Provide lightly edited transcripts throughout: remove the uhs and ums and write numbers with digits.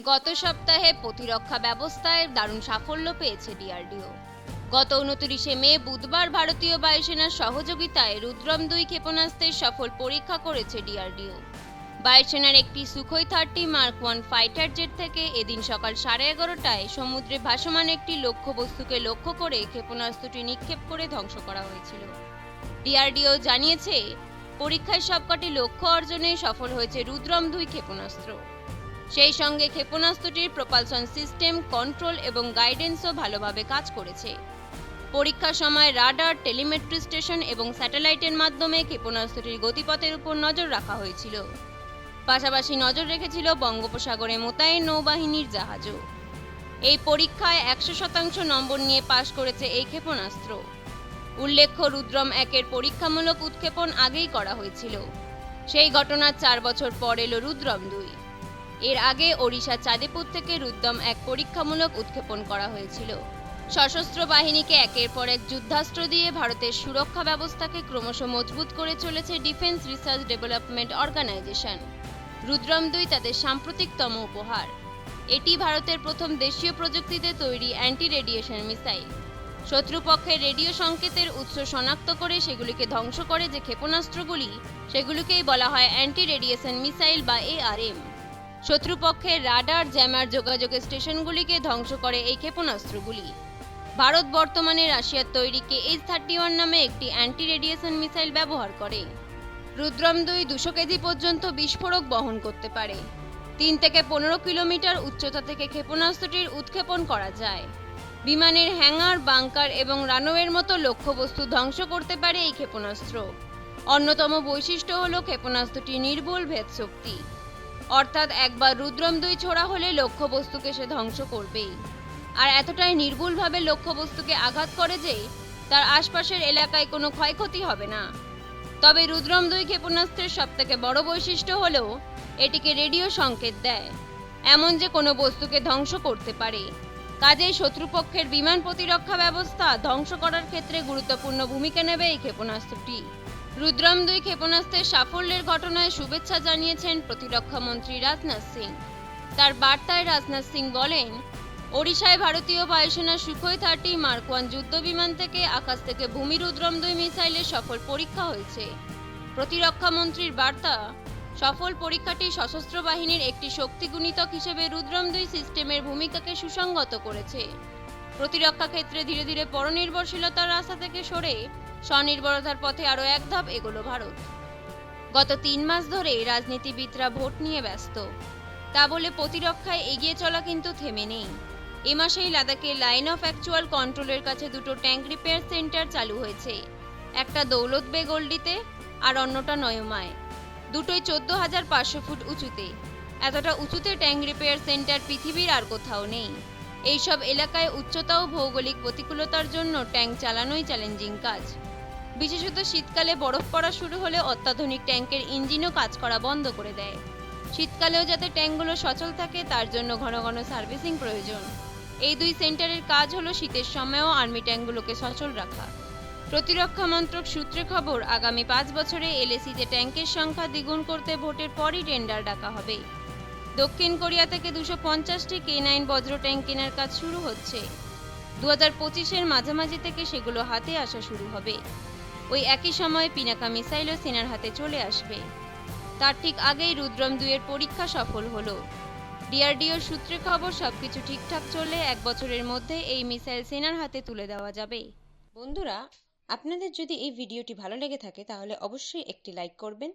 গত সপ্তাহে প্রতিরক্ষা ব্যবস্থায় দারুণ সাফল্য পেয়েছে ডিআরডিও। গত 29শে মে বুধবার ভারতীয় বায়ুসেনার সহযোগিতায় রুদ্রম-2 ক্ষেপণাস্ত্রের সফল পরীক্ষা করেছে ডিআরডিও। বায়ুসেনার একটি সুখোই 30 মার্ক 1 ফাইটার জেট থেকে এদিন সকাল 11:30টায় সমুদ্রে ভাসমান একটি লক্ষ্যবস্তুকে লক্ষ্য করে ক্ষেপণাস্ত্রটি নিক্ষেপ করে ধ্বংস করা হয়েছিল। ডিআরডিও জানিয়েছে, পরীক্ষায় সবকটি লক্ষ্য অর্জনে সফল হয়েছে রুদ্রম-2 ক্ষেপণাস্ত্র। সেই সঙ্গে ক্ষেপণাস্ত্রটির প্রপালশন সিস্টেম, কন্ট্রোল এবং গাইডেন্সও ভালোভাবে কাজ করেছে। পরীক্ষার সময় রাডার, টেলিমেট্রি স্টেশন এবং স্যাটেলাইটের মাধ্যমে ক্ষেপণাস্ত্রটির গতিপথের উপর নজর রাখা হয়েছিল। পাশাপাশি নজর রেখেছিল বঙ্গোপসাগরে মোতায়েন নৌবাহিনীর জাহাজও। এই পরীক্ষায় 100% নম্বর নিয়ে পাশ করেছে এই ক্ষেপণাস্ত্র। উল্লেখ্য, রুদ্রম-1 এর পরীক্ষামূলক উৎক্ষেপণ আগেই করা হয়েছিল। সেই ঘটনার 4 বছর পর এলো রুদ্রম-2। এর আগে ওড়িশা চাঁদেপুর থেকে রুদ্রম-1 পরীক্ষামূলক উৎক্ষেপণ করা হয়েছিল। সশস্ত্র বাহিনীকে একের পর এক যুদ্ধাস্ত্র দিয়ে ভারতের সুরক্ষা ব্যবস্থাকে ক্রমশ মজবুত করে চলেছে ডিফেন্স রিসার্চ ডেভেলপমেন্ট অর্গানাইজেশন। রুদ্রম-2 তাদের সাম্প্রতিকতম উপহার। এটি ভারতের প্রথম দেশীয় প্রযুক্তিতে তৈরি অ্যান্টি রেডিয়েশন মিসাইল। শত্রুপক্ষের রেডিও সংকেতের উৎস শনাক্ত করে সেগুলিকে ধ্বংস করে যে ক্ষেপণাস্ত্রগুলি, সেগুলিকেই বলা হয় অ্যান্টি রেডিয়েশন মিসাইল বা ARM। শত্রুপক্ষের রাডার, জ্যামার, যোগাযোগের স্টেশনগুলিকে ধ্বংস করে এই ক্ষেপণাস্ত্রগুলি। ভারত বর্তমানে রাশিয়ার তৈরি KH-31 নামে একটি অ্যান্টি রেডিয়েশন মিসাইল ব্যবহার করে। রুদ্রম-2 200 কেজি পর্যন্ত বিস্ফোরক বহন করতে পারে। 3 থেকে 15 কিলোমিটার উচ্চতা থেকে ক্ষেপণাস্ত্রটির উৎক্ষেপণ করা যায়। বিমানের হ্যাঙ্গার, বাংকার এবং রানওয়ের মতো লক্ষ্যবস্তু ধ্বংস করতে পারে এই ক্ষেপণাস্ত্র। অন্যতম বৈশিষ্ট্য হল ক্ষেপণাস্ত্রটির নির্ভুল ভেদ শক্তি, অর্থাৎ একবার রুদ্রম-2 ছোড়া হলে লক্ষ্যবস্তুকে সে ধ্বংস করবেই। আর এতটাই নির্ভুলভাবে লক্ষ্যবস্তুকে আঘাত করে যে তার আশপাশের এলাকায় কোনো ক্ষয়ক্ষতি হবে না। তবে রুদ্রম-2 ক্ষেপণাস্ত্রের সবথেকে বড় বৈশিষ্ট্য হল এটিকে রেডিও সংকেত দেয়, এমন যে কোনো বস্তুকে ধ্বংস করতে পারে। কাজেই শত্রুপক্ষের বিমান প্রতিরক্ষা ব্যবস্থা ধ্বংস করার ক্ষেত্রে গুরুত্বপূর্ণ ভূমিকা নেবে এই ক্ষেপণাস্ত্রটি। রুদ্রম-2 ক্ষেপণাস্ত্রের সাফল্যের ঘটনায় শুভেচ্ছা জানিয়েছেন প্রতিরক্ষা মন্ত্রী রাজনাথ সিং। তার বার্তায় রাজনাথ সিং বলেন, ওড়িশায় ভারতীয় বায়ুসেনার সুখোই 30 মার্ক 1 যুদ্ধবিমান থেকে আকাশ থেকে ভূমি রুদ্রম-2 মিসাইলের সফল পরীক্ষা হয়েছে। প্রতিরক্ষা মন্ত্রীর বার্তা, সফল পরীক্ষাটি সশস্ত্র বাহিনীর একটি শক্তি গুণিতক হিসেবে রুদ্রম-2 সিস্টেমের ভূমিকাকে সুসংগত করেছে। প্রতিরক্ষা ক্ষেত্রে ধীরে ধীরে পরনির্ভরশীলতার রাস্তা থেকে সরে স্বনির্ভরতার পথে আরও এক ধাপ এগোলো ভারত। গত 3 মাস ধরে রাজনীতিবিদরা ভোট নিয়ে ব্যস্ত। তা বলে প্রতিরক্ষায় এগিয়ে চলা কিন্তু থেমে নেই। এ মাসেই লাদাখে লাইন অফ অ্যাকচুয়াল কন্ট্রোলের কাছে 2টো ট্যাঙ্ক রিপেয়ার সেন্টার চালু হয়েছে। একটা দৌলত বেগ ওল্ডিতে আর অন্যটা নয়মায়। দুটোই 14,500 ফুট উঁচুতে। এতটা উঁচুতে ট্যাঙ্ক রিপেয়ার সেন্টার পৃথিবীর আর কোথাও নেই। এইসব এলাকায় উচ্চতা ও ভৌগোলিক প্রতিকূলতার জন্য ট্যাঙ্ক চালানোই চ্যালেঞ্জিং কাজ। বিশেষত শীতকালে বরফ পড়া শুরু হলে অত্যাধুনিক ট্যাঙ্কের ইঞ্জিনও কাজ করা বন্ধ করে দেয়। শীতকালেও যাতে ট্যাঙ্কগুলো সচল থাকে তার জন্য ঘন ঘন সার্ভিসিং প্রয়োজন। এই 2 সেন্টারের কাজ হলো শীতের সময়েও আর্মি ট্যাঙ্কগুলোকে সচল রাখা। প্রতিরক্ষা মন্ত্রক সূত্রে খবর, আগামী 5 বছরে LAC-তে ট্যাঙ্কের সংখ্যা দ্বিগুণ করতে ভোটের পরই টেন্ডার ডাকা হবে। দক্ষিণ কোরিয়া থেকে 250টি K9 বজ্র ট্যাঙ্ক কেনার কাজ শুরু হচ্ছে। 2025-এর মাঝামাঝি থেকে সেগুলো হাতে আসা শুরু হবে। ওই একই সময়ে পিনাকা মিসাইলও সেনার হাতে চলে আসবে। তার ঠিক আগেই রুদ্রম-2 এর পরীক্ষা সফল হলো। ডিআরডিওর সূত্রে খবর, সবকিছু ঠিকঠাক চললে 1 বছরের মধ্যে এই মিসাইল সেনার হাতে তুলে দেওয়া যাবে। বন্ধুরা, আপনাদের যদি এই ভিডিওটি ভালো লেগে থাকে তাহলে অবশ্যই একটি লাইক করবেন।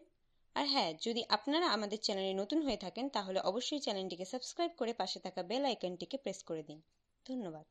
আর হ্যাঁ, যদি আপনারা আমাদের চ্যানেলে নতুন হয়ে থাকেন তাহলে অবশ্যই চ্যানেলটিকে সাবস্ক্রাইব করে পাশে থাকা বেল আইকনটিকে প্রেস করে দিন। ধন্যবাদ।